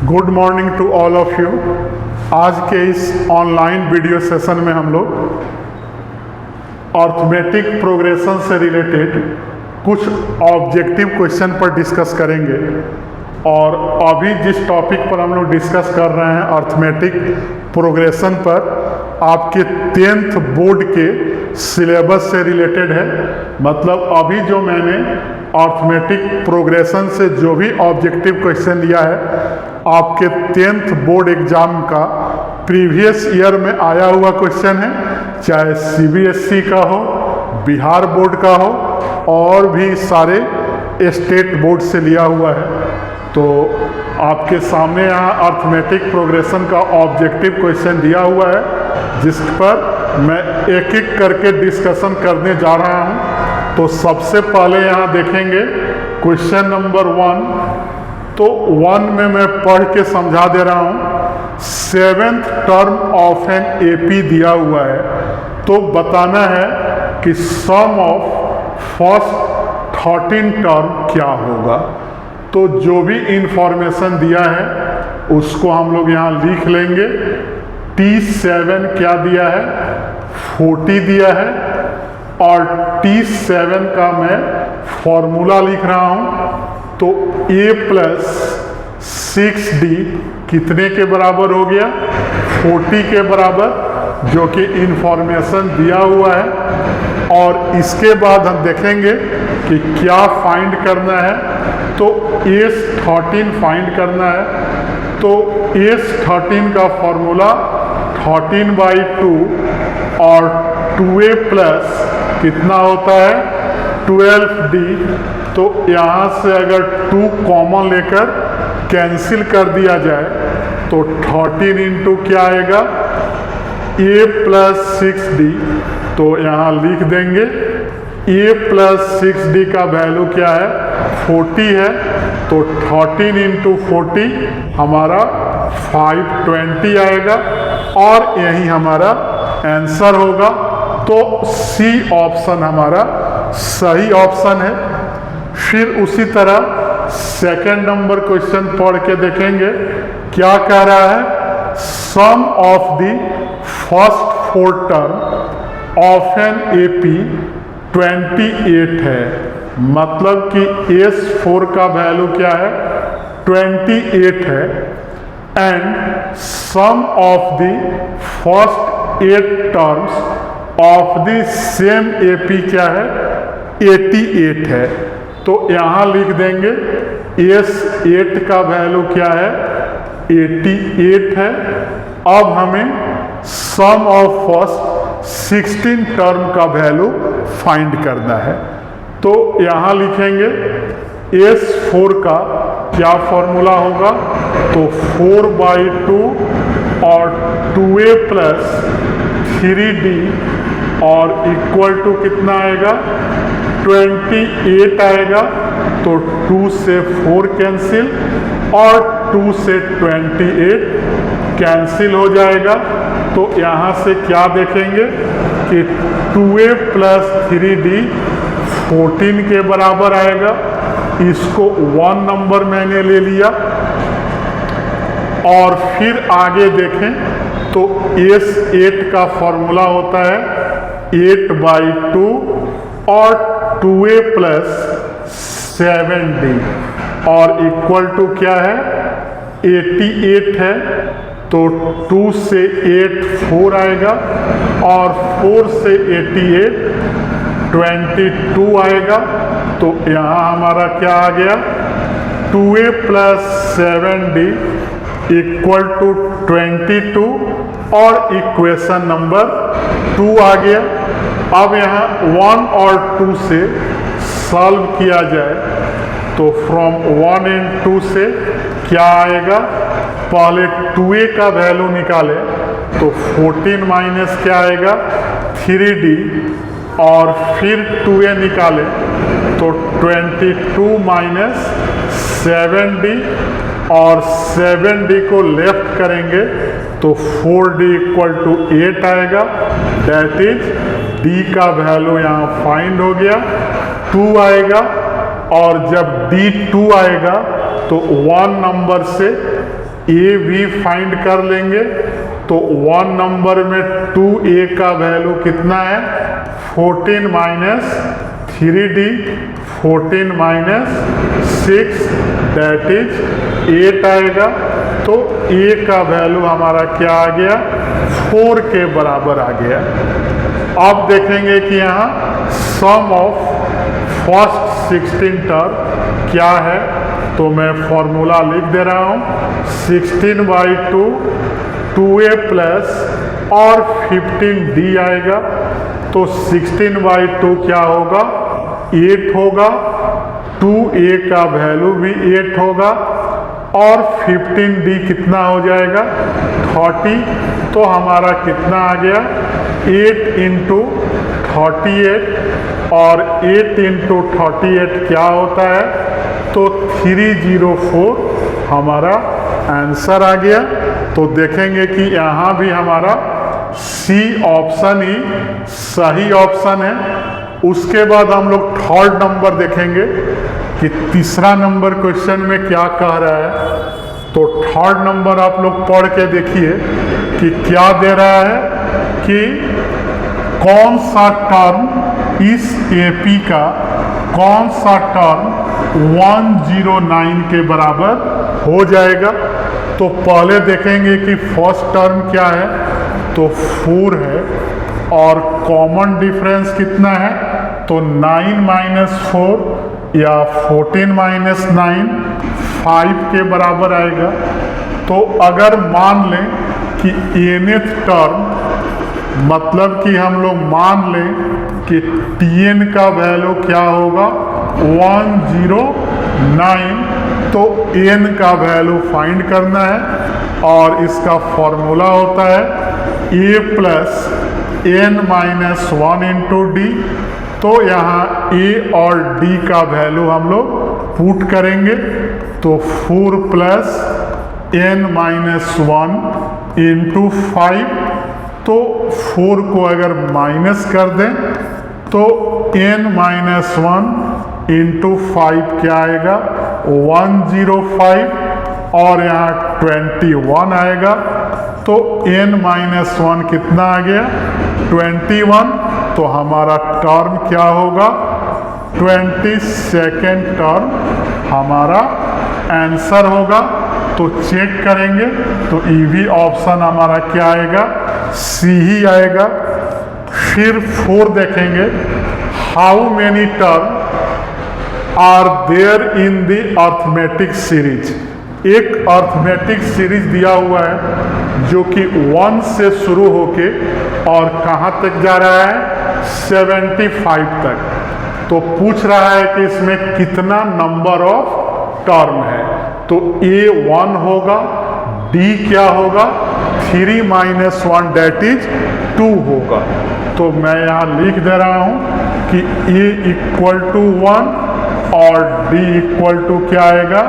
Good morning to all of you. आज के इस ऑनलाइन वीडियो सेशन में हम लोग अर्थमेटिक प्रोग्रेशन से रिलेटेड कुछ ऑब्जेक्टिव क्वेश्चन पर डिस्कस करेंगे। और अभी जिस टॉपिक पर हम लोग डिस्कस कर रहे हैं अर्थमेटिक प्रोग्रेशन पर, आपके 10th बोर्ड के सिलेबस से रिलेटेड है। मतलब अभी जो मैंने अर्थमेटिक प्रोग्रेशन से जो भी ऑब्जेक्टिव क्वेश्चन लिया है, आपके 10th बोर्ड एग्जाम का प्रीवियस ईयर में आया हुआ क्वेश्चन है, चाहे सीबीएसई का हो, बिहार बोर्ड का हो और भी सारे स्टेट बोर्ड से लिया हुआ है। तो आपके सामने यहाँ अर्थमेटिक प्रोग्रेशन का ऑब्जेक्टिव क्वेश्चन दिया हुआ है, जिस पर मैं एक एक करके डिस्कशन करने जा रहा हूँ। तो सबसे पहले यहाँ देखेंगे क्वेश्चन नंबर 1। तो 1 में मैं पढ़ के समझा दे रहा हूँ। 7th term of an AP दिया हुआ है, तो बताना है कि सम ऑफ फर्स्ट 13 टर्म क्या होगा। तो जो भी इंफॉर्मेशन दिया है उसको हम लोग यहाँ लिख लेंगे। T7 क्या दिया है, 40 दिया है, और T7 का मैं फॉर्मूला लिख रहा हूँ। तो A + 6D कितने के बराबर हो गया, 40 के बराबर, जो कि इंफॉर्मेशन दिया हुआ है। और इसके बाद हम देखेंगे कि क्या फाइंड करना है। तो S13 फाइंड करना है। तो S13 का फॉर्मूला 13/2 और 2A प्लस कितना होता है, 12D। तो यहाँ से अगर 2 कॉमन लेकर कैंसिल कर दिया जाए तो 13 इंटू क्या आएगा, A + 6D। तो यहाँ लिख देंगे A + 6D का वैल्यू क्या है, 40 है। तो 13 इंटू 40 हमारा 520 आएगा और यही हमारा आंसर होगा। तो सी ऑप्शन हमारा सही ऑप्शन है। फिर उसी तरह सेकंड नंबर क्वेश्चन पढ़ के देखेंगे क्या कह रहा है। Sum of the first 4 term of an AP 28 है। मतलब कि S4 का वैल्यू क्या है, 28 है। And sum of the first 8 terms of the same AP क्या है, 88 है। तो यहाँ लिख देंगे S8 का वैल्यू क्या है, 88 है। अब हमें सम ऑफ फर्स्ट 16 टर्म का वैल्यू फाइंड करना है। तो यहाँ लिखेंगे S4 का क्या फॉर्मूला होगा, तो 4/2 और 2A + 3D और इक्वल टू कितना आएगा, 28 आएगा। तो 2 से 4 कैंसिल और 2 से 28 कैंसिल हो जाएगा। तो यहाँ से क्या देखेंगे कि 2A + 3D 14 के बराबर आएगा। इसको 1 नंबर मैंने ले लिया। और फिर आगे देखें तो S8 का फॉर्मूला होता है 8/2 और 2A + 7D और इक्वल टू क्या है, 88 है। तो 2 से 8 4 आएगा और 4 से 88 22 आएगा। तो यहाँ हमारा क्या आ गया, 2A + 7D इक्वल टू 22 और इक्वेशन नंबर 2 आ गया। अब यहाँ 1 और 2 से सॉल्व किया जाए तो फ्रॉम 1 एंड 2 से क्या आएगा, पहले 2A का वैल्यू निकाले तो 14 माइनस क्या आएगा, 3D, और फिर 2A निकाले तो 22 माइनस 7D, और 7D को लेफ्ट करेंगे तो 4D इक्वल टू 8 आएगा। दैट इज D का वैल्यू यहाँ फाइंड हो गया, 2 आएगा। और जब D 2 आएगा तो 1 नंबर से ए भी फाइंड कर लेंगे। तो 1 नंबर में 2a का वैल्यू कितना है 14 minus 3d, 14 minus 6 that is 8 आएगा। तो a का वैल्यू हमारा क्या आ गया 4 के बराबर आ गया। अब देखेंगे कि यहाँ सम ऑफ फर्स्ट 16 टर्म क्या है। तो मैं फॉर्मूला लिख दे रहा हूँ 16/2 2a प्लस और 15d आएगा। तो 16/2 क्या होगा 8 होगा, 2a का वैल्यू भी 8 होगा और 15d कितना हो जाएगा 30। तो हमारा कितना आ गया 8 इंटू 38 और 8 इंटू 38 क्या होता है तो 304 हमारा आंसर आ गया। तो देखेंगे कि यहाँ भी हमारा सी ऑप्शन ही सही ऑप्शन है। उसके बाद हम लोग थर्ड नंबर देखेंगे कि तीसरा नंबर क्वेश्चन में क्या कह रहा है। तो थर्ड नंबर आप लोग पढ़ के देखिए कि क्या दे रहा है कि कौन सा टर्म इस एपी का कौन सा टर्म 109 के बराबर हो जाएगा। तो पहले देखेंगे कि फर्स्ट टर्म क्या है तो 4 है और कॉमन डिफरेंस कितना है तो 9 माइनस 4 या 14 माइनस 9 5 के बराबर आएगा। तो अगर मान लें कि nth टर्म मतलब कि हम लोग मान लें कि tn का वैल्यू क्या होगा 109, तो n का वैल्यू फाइंड करना है और इसका फॉर्मूला होता है a plus n minus 1 into D. तो यहाँ a और d का वैल्यू हम लोग पुट करेंगे। तो 4 प्लस n माइनस 1 इंटू 5, तो 4 को अगर माइनस कर दें तो n माइनस 1 इंटू 5 क्या आएगा 105 और यहाँ 21 आएगा। तो n माइनस 1 कितना आ गया 21। तो हमारा टर्म क्या होगा 22nd टर्म हमारा आंसर होगा। तो चेक करेंगे तो ई भी ऑप्शन हमारा क्या आएगा सी ही आएगा। फिर 4 देखेंगे how many term are there in the arithmetic series. एक अर्थमेटिक सीरीज दिया हुआ है जो कि 1 से शुरू होके और कहाँ तक जा रहा है 75 तक। तो पूछ रहा है कि इसमें कितना नंबर ऑफ टर्म है। तो a 1 होगा, d क्या होगा 3 माइनस 1 डेट इज 2 होगा। तो मैं यहाँ लिख दे रहा हूँ कि a इक्वल टू 1 और d इक्वल टू क्या आएगा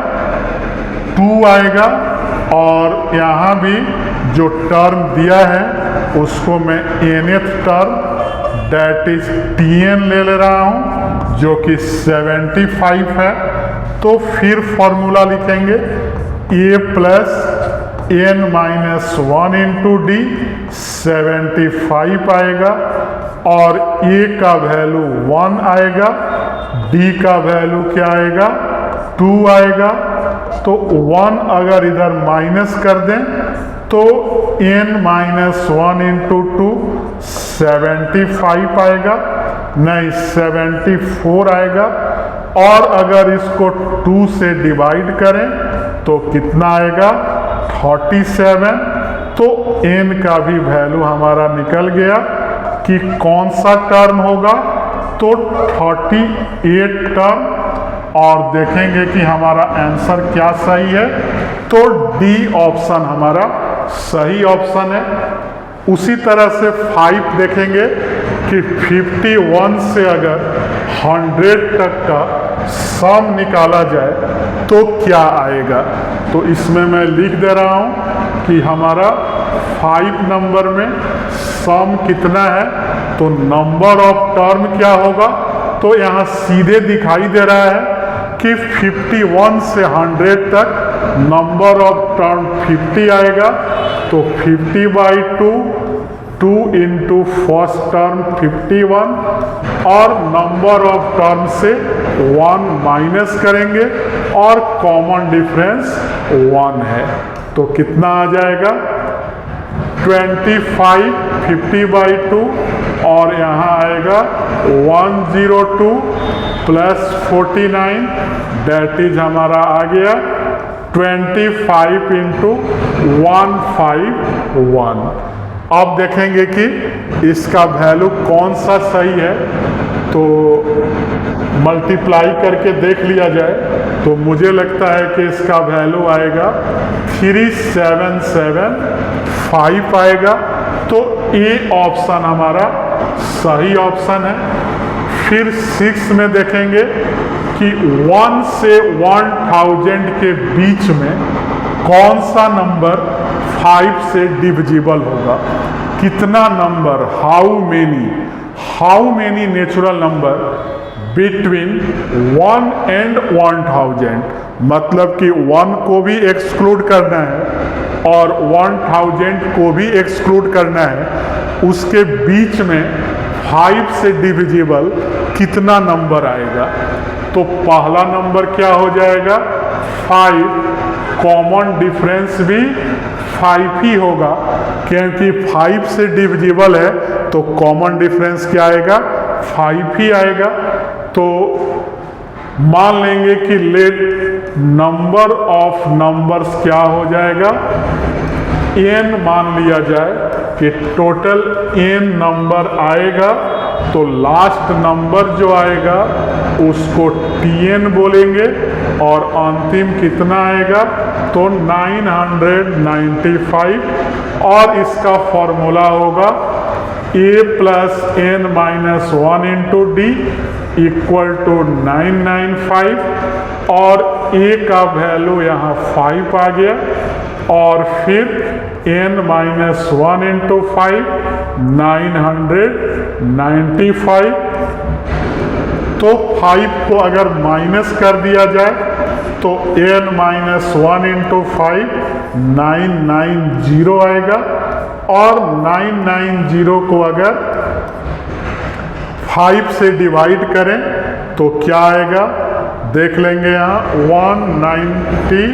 2 आएगा। और यहाँ भी जो टर्म दिया है उसको मैं nth term debt is tn ले रहा हूँ जो कि 75 है। तो फिर फॉर्मूला लिखेंगे a plus n minus 1 into D 75 आएगा और a का वैल्यू 1 आएगा, d का वैल्यू क्या आएगा 2 आएगा। तो 1 अगर इधर माइनस कर दें तो n माइनस 1 इंटू 2 75 आएगा, नहीं 74 आएगा। और अगर इसको 2 से डिवाइड करें तो कितना आएगा 37। तो n का भी वैल्यू हमारा निकल गया कि कौन सा टर्म होगा तो 38 टर्म। और देखेंगे कि हमारा आंसर क्या सही है तो डी ऑप्शन हमारा सही ऑप्शन है। उसी तरह से 5 देखेंगे कि 51 से अगर 100 तक का सम निकाला जाए तो क्या आएगा। तो इसमें मैं लिख दे रहा हूँ कि हमारा 5 नंबर में सम कितना है तो नंबर ऑफ टर्म क्या होगा। तो यहाँ सीधे दिखाई दे रहा है कि 51 से 100 तक नंबर ऑफ टर्म 50 आएगा, तो 50/2, 2 इंटू फर्स्ट टर्म 51, और नंबर ऑफ टर्म से 1 माइनस करेंगे और कॉमन डिफरेंस 1 है, तो कितना आ जाएगा 25 50/2, और यहाँ आएगा 102 प्लस 49, दैट इज हमारा आ गया 25 इंटू 151। अब देखेंगे कि इसका वैल्यू कौन सा सही है, तो मल्टीप्लाई करके देख लिया जाए, तो मुझे लगता है कि इसका वैल्यू आएगा 3775 आएगा, तो ए ऑप्शन हमारा सही ऑप्शन है। फिर 6 में देखेंगे कि 1 से 1000 के बीच में कौन सा नंबर 5 से डिविजिबल होगा, कितना number, how many natural number between 1 and 1000, मतलब कि 1 को भी एक्सक्लूड करना है और 1000 को भी एक्सक्लूड करना है, उसके बीच में 5 से डिविजिबल कितना नंबर आएगा। तो पहला नंबर क्या हो जाएगा 5, कॉमन डिफरेंस भी 5 ही होगा, क्योंकि 5 से डिविजिबल है तो कॉमन डिफरेंस क्या आएगा 5 ही आएगा। तो मान लेंगे कि लेट नंबर ऑफ नंबर्स क्या हो जाएगा n मान लिया जाए कि टोटल n नंबर आएगा, तो लास्ट नंबर जो आएगा उसको tn बोलेंगे, और अंतिम कितना आएगा तो 995, और इसका फॉर्मूला होगा a plus n minus 1 into d equal to 995, और a का वैल्यू यहाँ 5 आ गया, और फिर n माइनस 1 इंटू 5 995, तो 5 को अगर माइनस कर दिया जाए तो n माइनस 1 इंटू 5 990 आएगा, और 990 को अगर 5 से डिवाइड करें तो क्या आएगा देख लेंगे, यहाँ 190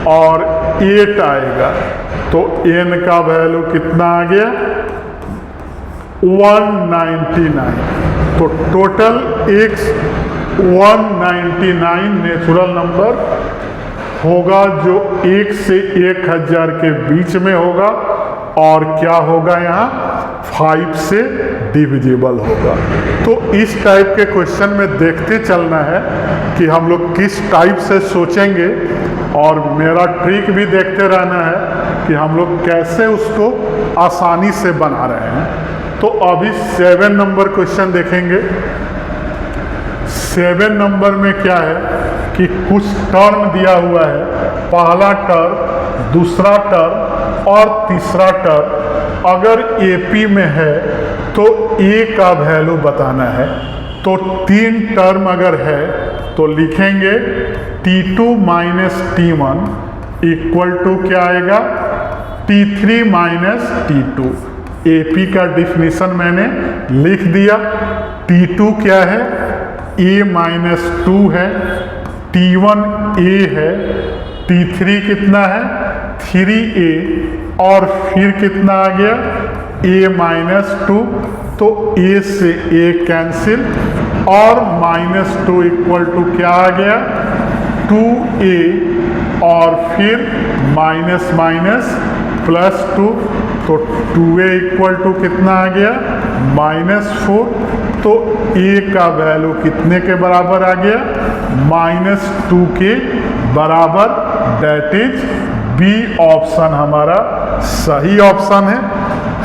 और 8 आएगा, तो n का वैल्यू कितना आ गया 199, तो टोटल 199 नेचुरल नंबर होगा जो 1 से 1000 के बीच में होगा, और क्या होगा यहाँ 5 से डिविजिबल होगा। तो इस टाइप के क्वेश्चन में देखते चलना है कि हम लोग किस टाइप से सोचेंगे, और मेरा ट्रिक भी देखते रहना है कि हम लोग कैसे उसको आसानी से बना रहे हैं। तो अभी 7 नंबर क्वेश्चन देखेंगे। 7 नंबर में क्या है कि कुछ टर्म दिया हुआ है, पहला टर्म, दूसरा टर्म और तीसरा टर्म अगर एपी में है तो ए का वैल्यू बताना है। तो 3 टर्म अगर है तो लिखेंगे T2 minus T1 equal to क्या आएगा T3 माइनस T2। एपी का डिफिनीशन मैंने लिख दिया। T2 क्या है a माइनस 2 है, T1 a है, T3 कितना है 3a, और फिर कितना आ गया a माइनस 2, तो a से a कैंसिल, और माइनस 2 इक्वल टू क्या आ गया 2a, और फिर माइनस माइनस प्लस 2, तो 2a इक्वल टू कितना आ गया -4, तो a का वैल्यू कितने के बराबर आ गया -2 के बराबर, दैट इज बी ऑप्शन हमारा सही ऑप्शन है।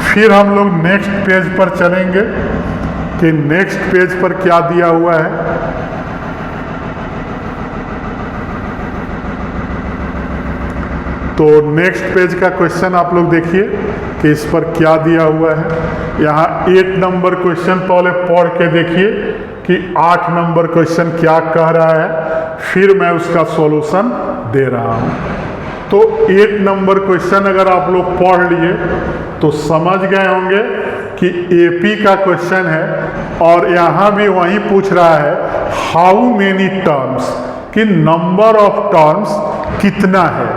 फिर हम लोग नेक्स्ट पेज पर चलेंगे कि नेक्स्ट पेज पर क्या दिया हुआ है। तो नेक्स्ट पेज का क्वेश्चन आप लोग देखिए कि इस पर क्या दिया हुआ है। यहाँ 8 नंबर क्वेश्चन पहले पढ़ के देखिए कि 8 नंबर क्वेश्चन क्या कह रहा है, फिर मैं उसका सॉल्यूशन दे रहा हूँ। तो 8 नंबर क्वेश्चन अगर आप लोग पढ़ लिए तो समझ गए होंगे कि एपी का क्वेश्चन है और यहाँ भी वही पूछ रहा है हाउ मेनी टर्म्स, कि नंबर ऑफ टर्म्स कितना है।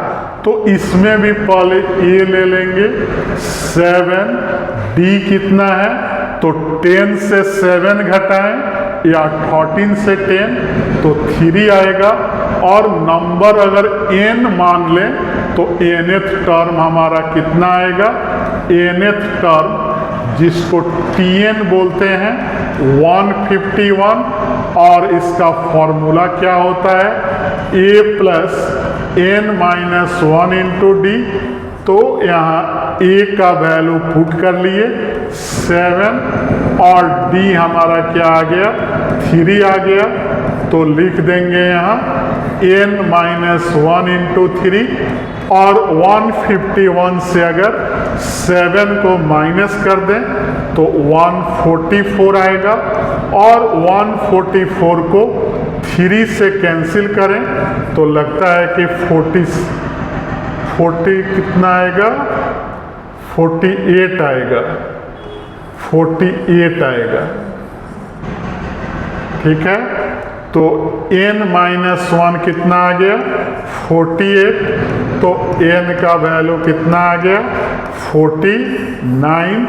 तो इसमें भी पहले ए ले लेंगे 7, डी कितना है तो 10 से 7 घटाएं या 14 से 10 तो 3 आएगा, और नंबर अगर n मान लें तो nth टर्म हमारा कितना आएगा, nth टर्म जिसको tn बोलते हैं 151, और इसका फॉर्मूला क्या होता है a plus n minus 1 into D. तो यहाँ a का वैल्यू पुट कर लिए 7 और d हमारा क्या आ गया 3 आ गया। तो लिख देंगे यहाँ n माइनस 1 इंटू 3, और 151 से अगर 7 को माइनस कर दें तो 144 आएगा, और 144 को 3 से कैंसिल करें तो लगता है कि 40 कितना आएगा 48 आएगा, 48 आएगा। ठीक है, तो n माइनस 1 कितना आ गया 48, तो n का वैल्यू कितना आ गया 49।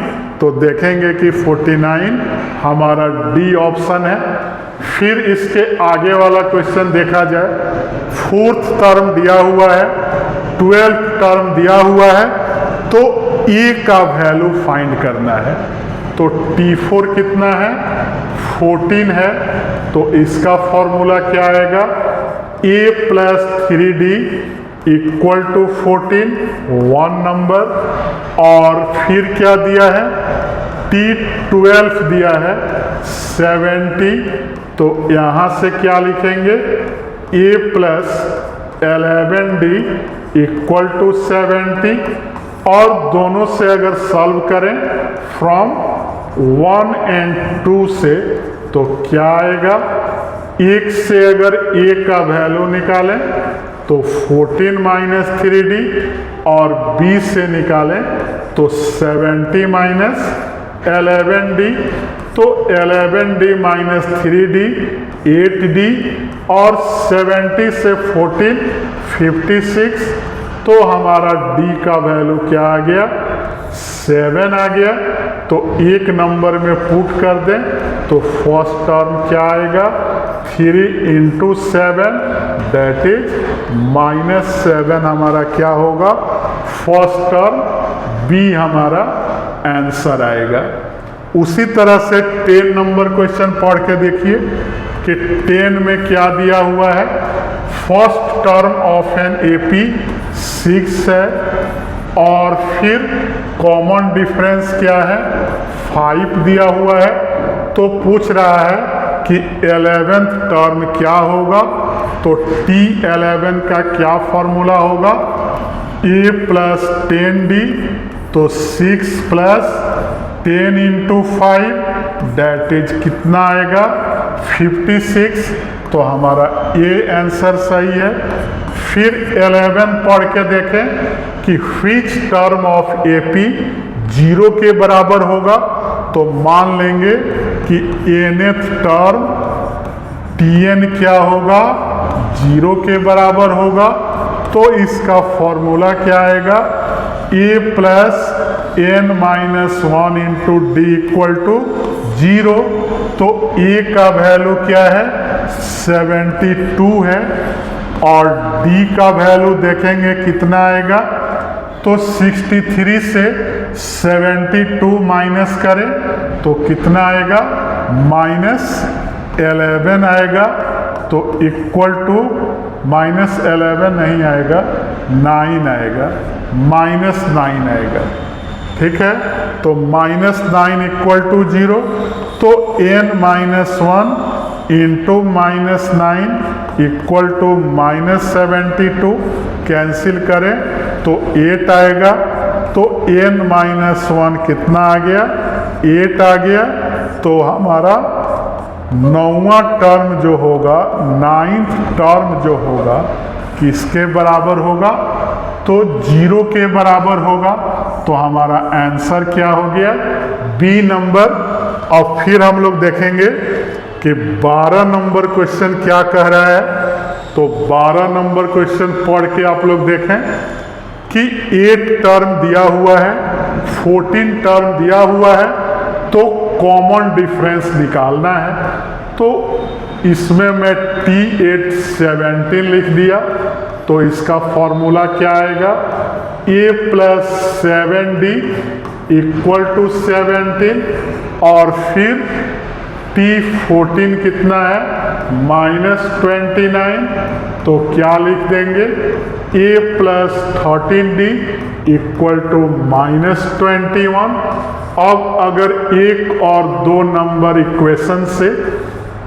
तो देखेंगे कि 49 हमारा डी ऑप्शन है। फिर इसके आगे वाला क्वेश्चन देखा जाए, 4th टर्म दिया हुआ है, 12th टर्म दिया हुआ है, तो a का वैल्यू फाइंड करना है। तो T4 कितना है 14 है, तो इसका फॉर्मूला क्या आएगा a plus 3d equal to 14, 1 number. और फिर क्या दिया है T12 दिया है 70, तो यहाँ से क्या लिखेंगे a plus 11d equal to 70, और दोनों से अगर सॉल्व करें फ्रॉम 1 एंड 2 से तो क्या आएगा, 1 से अगर a का वैल्यू निकालें तो 14 माइनस 3d, और b से निकालें तो 70 माइनस 11d। तो 11d माइनस 3d 8d, और 70 से 14 56, तो हमारा d का वैल्यू क्या आ गया 7 आ गया। तो एक नंबर में पुट कर दें तो फर्स्ट टर्म क्या आएगा 3 इंटू 7 दैट इज -7 हमारा क्या होगा फर्स्ट टर्म, बी हमारा आंसर आएगा। उसी तरह से 10 नंबर क्वेश्चन पढ़ के देखिए कि 10 में क्या दिया हुआ है, first term of an AP 6 है, और फिर कॉमन डिफरेंस क्या है 5 दिया हुआ है। तो पूछ रहा है कि 11th टर्म क्या होगा, तो T11 का क्या फॉर्मूला होगा a प्लस 10d, तो 6 प्लस 10 इंटू 5 दैट इज कितना आएगा 56, तो हमारा ए आंसर सही है। फिर 11 पढ़ के देखें कि which टर्म ऑफ एपी 0 के बराबर होगा, तो मान लेंगे कि nth टर्म tn क्या होगा 0 के बराबर होगा। तो इसका फॉर्मूला क्या आएगा a plus n minus 1 into d equal to 0। तो a का वैल्यू क्या है 72 है, और d का वैल्यू देखेंगे कितना आएगा, तो 63 से 72 माइनस करें तो कितना आएगा -11 आएगा। तो इक्वल टू -11 नहीं आएगा 9 आएगा, -9 आएगा। ठीक है, तो -9 इक्वल टू 0, तो n minus 1 into -9 equal to -72 cancel करें तो 8 आएगा। तो n माइनस 1 कितना आ गया 8 आ गया। तो हमारा 9वां टर्म जो होगा 9th टर्म जो होगा किसके बराबर होगा? तो 0 के बराबर होगा। तो हमारा आंसर क्या हो गया? B number. और फिर हम लोग देखेंगे कि 12 नंबर क्वेश्चन क्या कह रहा है। तो 12 नंबर क्वेश्चन पढ़ के आप लोग देखें कि 8 टर्म दिया हुआ है, 14 टर्म दिया हुआ है, तो कॉमन डिफरेंस निकालना है। तो इसमें मैं T8 17 लिख दिया। तो इसका फॉर्मूला क्या आएगा? A + 7D = 17 और फिर T14 कितना है? -29। तो क्या लिख देंगे? A + 13D = -21। अब अगर एक और दो नंबर इक्वेशन से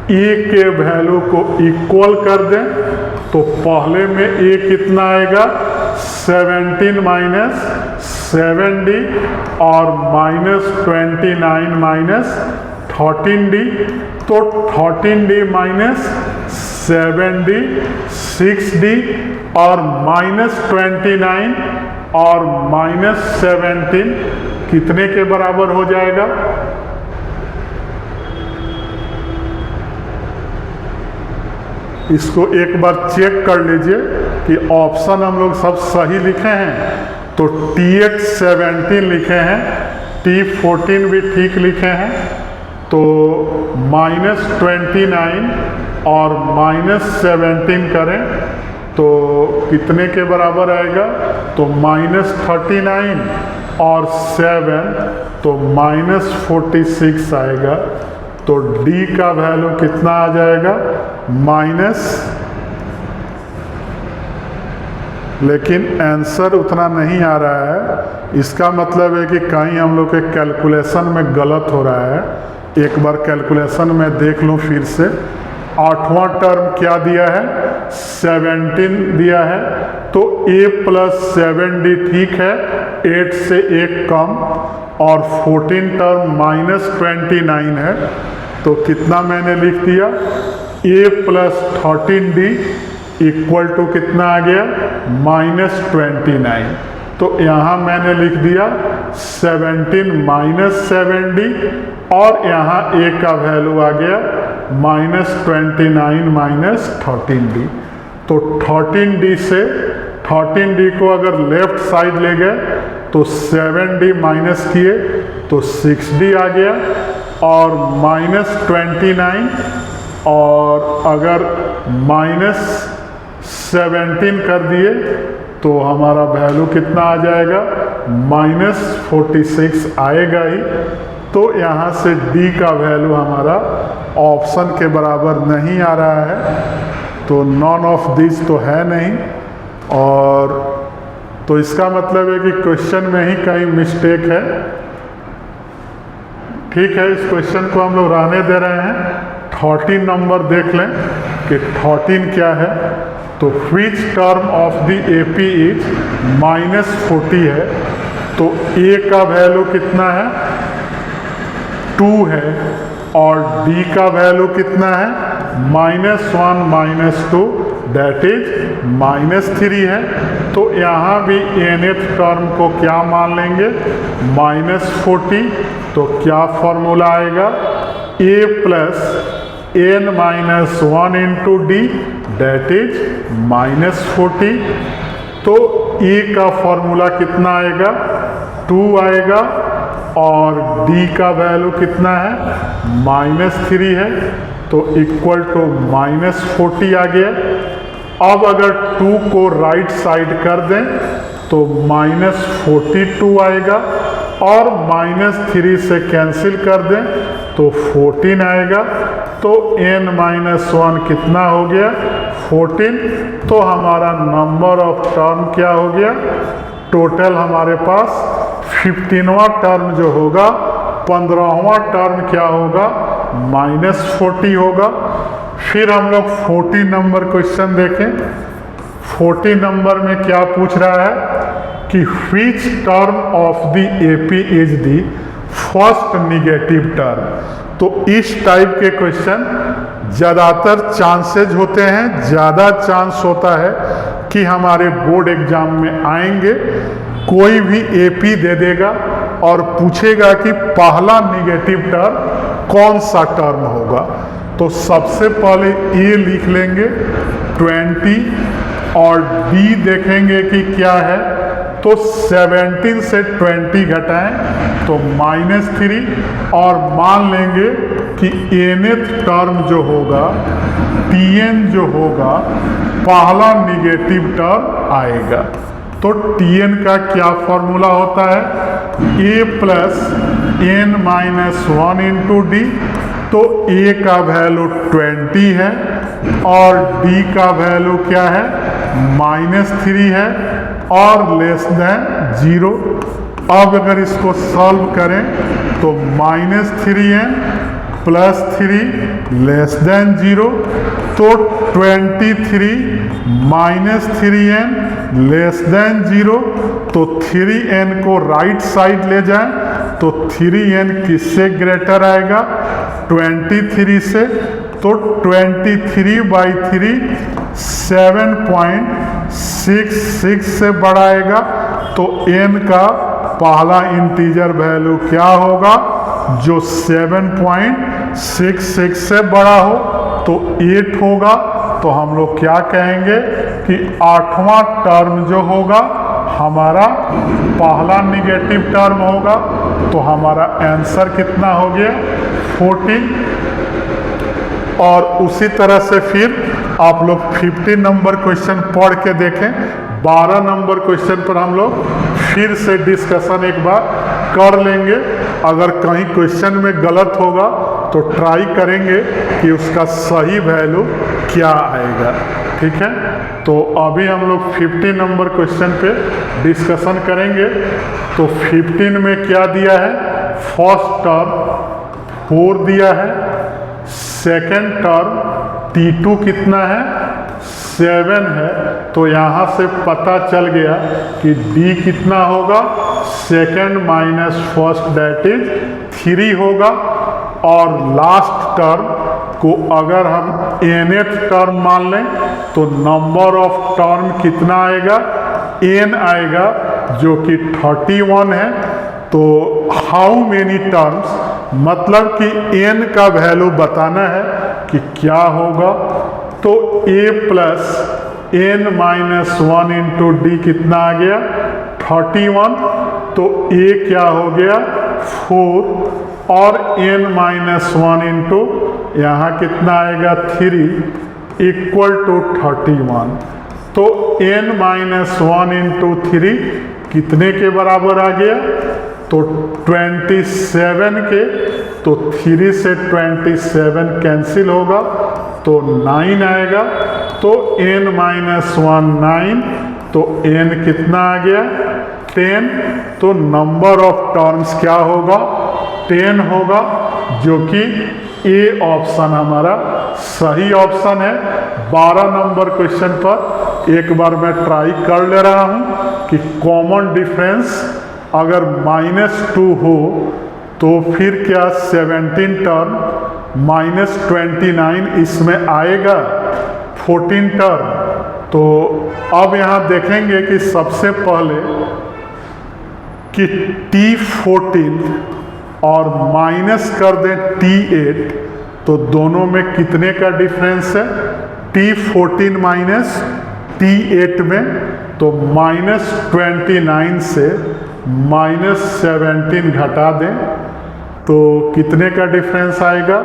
A के वैल्यू को इक्वल कर दें तो पहले में A कितना आएगा? 17 - 7D और -29 - 13D। तो 13D - 7D 6D और -29 और -17 कितने के बराबर हो जाएगा? इसको एक बार चेक कर लीजिए कि ऑप्शन हम लोग सब सही लिखे हैं। तो T8 17 लिखे हैं, T14 भी ठीक लिखे हैं। तो -29 और -17 करें तो कितने के बराबर आएगा? तो -39 और 7 तो -46 आएगा। तो D का वैल्यू कितना आ जाएगा? लेकिन आंसर उतना नहीं आ रहा है। इसका मतलब है कि कहीं हम लोग के कैलकुलेशन में गलत हो रहा है। एक बार कैलकुलेशन में देख लूँ फिर से। 8वां टर्म क्या दिया है? 17 दिया है। तो A + 7D ठीक है, 8 से 1 कम। और 14 टर्म -29 है। तो कितना मैंने लिख दिया? A + 13D = कितना आ गया? -29। तो यहाँ मैंने लिख दिया 17 - 7D और यहाँ A का वैल्यू आ गया -29 - 13D। तो 13D से 13D को अगर लेफ्ट साइड ले गए तो 7D माइनस किए तो 6D आ गया और -29 और अगर -17 कर दिए तो हमारा वैल्यू कितना आ जाएगा? -46 आएगा ही। तो यहाँ से D का वैल्यू हमारा ऑप्शन के बराबर नहीं आ रहा है। तो नॉन ऑफ दिस तो है नहीं। और तो इसका मतलब है कि क्वेश्चन में ही कहीं मिस्टेक है। ठीक है, इस क्वेश्चन को हम लोग रहने दे रहे हैं। 13 नंबर देख लें कि 13 क्या है। तो which term of the AP is -40 है। तो A का वैल्यू कितना है? 2 है और D का वैल्यू कितना है? -1 - 2 दैट इज -3 है। तो यहाँ भी nth टर्म को क्या मान लेंगे? -40। तो क्या फॉर्मूला आएगा? A + n - 1 × D that is -40। तो A का फॉर्मूला कितना आएगा? 2 आएगा और D का वैल्यू कितना है? -3 है। तो = -40 आ गया। अब अगर 2 को राइट साइड कर दें तो -42 आएगा और -3 से कैंसिल कर दें तो 14 आएगा। तो n - 1 कितना हो गया? 14। तो हमारा नंबर ऑफ टर्म क्या हो गया? टोटल हमारे पास 15वां टर्म जो होगा, 15वां टर्म क्या होगा? -40 होगा। फिर हम लोग 40 नंबर क्वेश्चन देखें। 40 नंबर में क्या पूछ रहा है कि which term of the AP is the first negative term। तो इस टाइप के क्वेश्चन ज़्यादातर चांसेज होते हैं, ज़्यादा चांस होता है कि हमारे बोर्ड एग्जाम में आएंगे, कोई भी एपी दे देगा और पूछेगा कि पहला निगेटिव टर्म कौन सा टर्म होगा। तो सबसे पहले ए लिख लेंगे 20 और डी देखेंगे कि क्या है, तो 17 से 20 घटाएं तो -3 और मान लेंगे कि nth टर्म जो होगा tn जो होगा पहला निगेटिव टर्म आएगा। तो tn का क्या फॉर्मूला होता है, a plus n minus 1 into D. तो a का वैल्यू 20 है और d का वैल्यू क्या है, -3 है और लेस देन 0। अब अगर इसको सॉल्व करें तो -3n प्लस 3 लेस देन 0। तो 23 माइनस 3n लेस देन 0। तो 3n को राइट साइड ले जाएं तो 3n किससे ग्रेटर आएगा, 23 से। तो 23/3 7.66 से बढ़ाएगा। तो n का पहला इंटीजर वैल्यू क्या होगा, जो 7.66 से बड़ा हो तो 8 होगा। तो हम लोग क्या कहेंगे कि 8वां टर्म जो होगा हमारा पहला निगेटिव टर्म होगा। तो हमारा आंसर कितना हो गया, 14। और उसी तरह से फिर आप लोग 50 नंबर क्वेश्चन पढ़ के देखें। 12 नंबर क्वेश्चन पर हम लोग फिर से डिस्कशन एक बार कर लेंगे। अगर कहीं क्वेश्चन में गलत होगा तो ट्राई करेंगे कि उसका सही वैल्यू क्या आएगा, ठीक है। तो अभी हम लोग 50 नंबर क्वेश्चन पे डिस्कशन करेंगे। तो 15 में क्या दिया है, फर्स्ट टर्म 4 दिया है, सेकेंड टर्म T2 कितना है, 7 है। तो यहाँ से पता चल गया कि D कितना होगा, second minus first that is 3 होगा। और लास्ट टर्म को अगर हम nth टर्म मान लें तो नंबर ऑफ टर्म कितना आएगा, n आएगा, जो कि 31 है। तो हाउ मेनी टर्म्स, मतलब कि n का वैल्यू बताना है कि क्या होगा। तो a plus n minus 1 into D कितना आ गया, 31। तो a क्या हो गया, 4 और n माइनस 1 इंटू यहाँ कितना आएगा, 3 इक्वल टू 31। तो n माइनस 1 इंटू 3 कितने के बराबर आ गया, तो 27 के। तो 3 से 27 कैंसिल होगा तो 9 आएगा। तो n माइनस 1 9। तो n कितना आ गया, 10। तो नंबर ऑफ टर्म्स क्या होगा, 10 होगा, जो कि ए ऑप्शन हमारा सही ऑप्शन है। 12 नंबर क्वेश्चन पर एक बार मैं ट्राई कर ले रहा हूं कि कॉमन डिफरेंस अगर -2 हो तो फिर क्या 17 टर्म -29 इसमें आएगा, 14 टर्म। तो अब यहाँ देखेंगे कि सबसे पहले कि T14 और माइनस कर दें T8 तो दोनों में कितने का डिफरेंस है, T14 माइनस T8 में। तो -29 से -17 घटा दें तो कितने का डिफरेंस आएगा,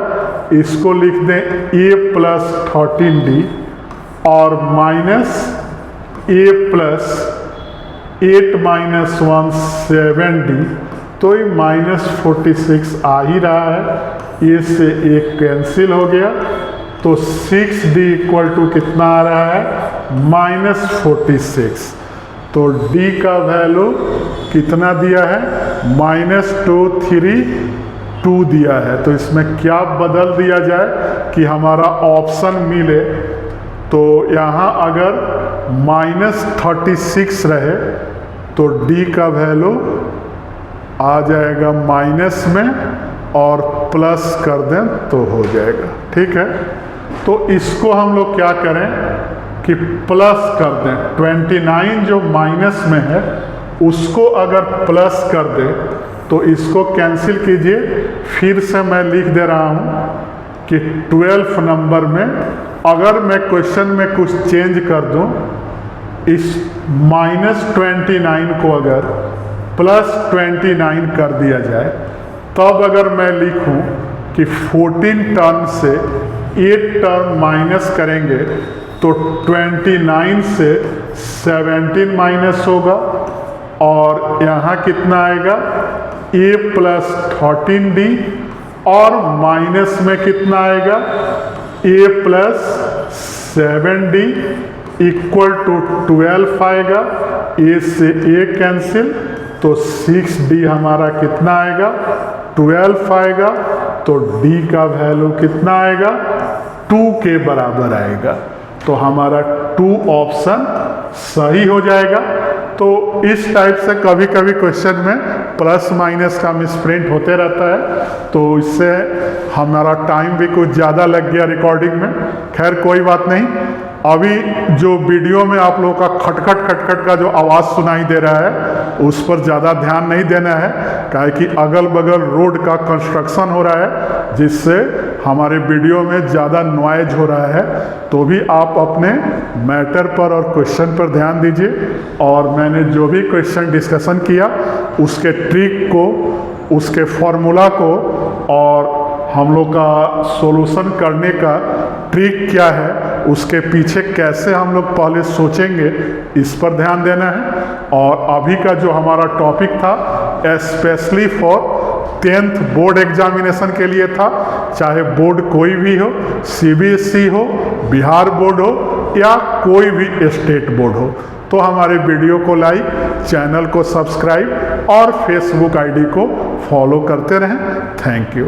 इसको लिख दें a प्लस 13d और minus a plus 8 minus 1 7d। तो ये -46 आ ही रहा है, a से 1 कैंसिल हो गया। तो 6d इक्वल टू कितना आ रहा है, -46। तो d का वैल्यू कितना दिया है, -232 दिया है। तो इसमें क्या बदल दिया जाए कि हमारा ऑप्शन मिले। तो यहाँ अगर -36 रहे तो d का वैल्यू आ जाएगा माइनस में और प्लस कर दें तो हो जाएगा, ठीक है। तो इसको हम लोग क्या करें कि प्लस कर दें, 29 जो माइनस में है उसको अगर प्लस कर दे तो इसको कैंसिल कीजिए। फिर से मैं लिख दे रहा हूँ कि 12 नंबर में अगर मैं क्वेश्चन में कुछ चेंज कर दूँ, इस -29 को अगर +29 कर दिया जाए, तब अगर मैं लिखूं कि 14 टर्म से 8 टर्म माइनस करेंगे तो 29 से 17 माइनस होगा और यहाँ कितना आएगा a + 13d और माइनस में कितना आएगा a + 7d इक्वल टू 12 आएगा। a से a कैंसिल तो 6d हमारा कितना आएगा 12 आएगा, तो d का वैल्यू कितना आएगा 2 के बराबर आएगा। तो हमारा 2 ऑप्शन सही हो जाएगा। तो इस टाइप से कभी कभी क्वेश्चन में प्लस माइनस का मिसप्रिंट होते रहता है, तो इससे हमारा टाइम भी कुछ ज़्यादा लग गया रिकॉर्डिंग में। खैर कोई बात नहीं, अभी जो वीडियो में आप लोगों का खटखट खटखट का जो आवाज़ सुनाई दे रहा है उस पर ज़्यादा ध्यान नहीं देना है, काहे कि अगल बगल रोड का कंस्ट्रक्शन हो रहा है जिससे हमारे वीडियो में ज़्यादा नॉइज हो रहा है। तो भी आप अपने मैटर पर और क्वेश्चन पर ध्यान दीजिए, और मैंने जो भी क्वेश्चन डिस्कशन किया उसके ट्रिक को, उसके फॉर्मूला को और हम लोग का सॉल्यूशन करने का ट्रिक क्या है, उसके पीछे कैसे हम लोग पहले सोचेंगे, इस पर ध्यान देना है। और अभी का जो हमारा टॉपिक था specially for 10th board examination के लिए था, चाहे बोर्ड कोई भी हो, CBSE हो, बिहार बोर्ड हो या कोई भी स्टेट बोर्ड हो। तो हमारे वीडियो को लाइक, चैनल को सब्सक्राइब और फेसबुक आईडी को फॉलो करते रहें। Thank you.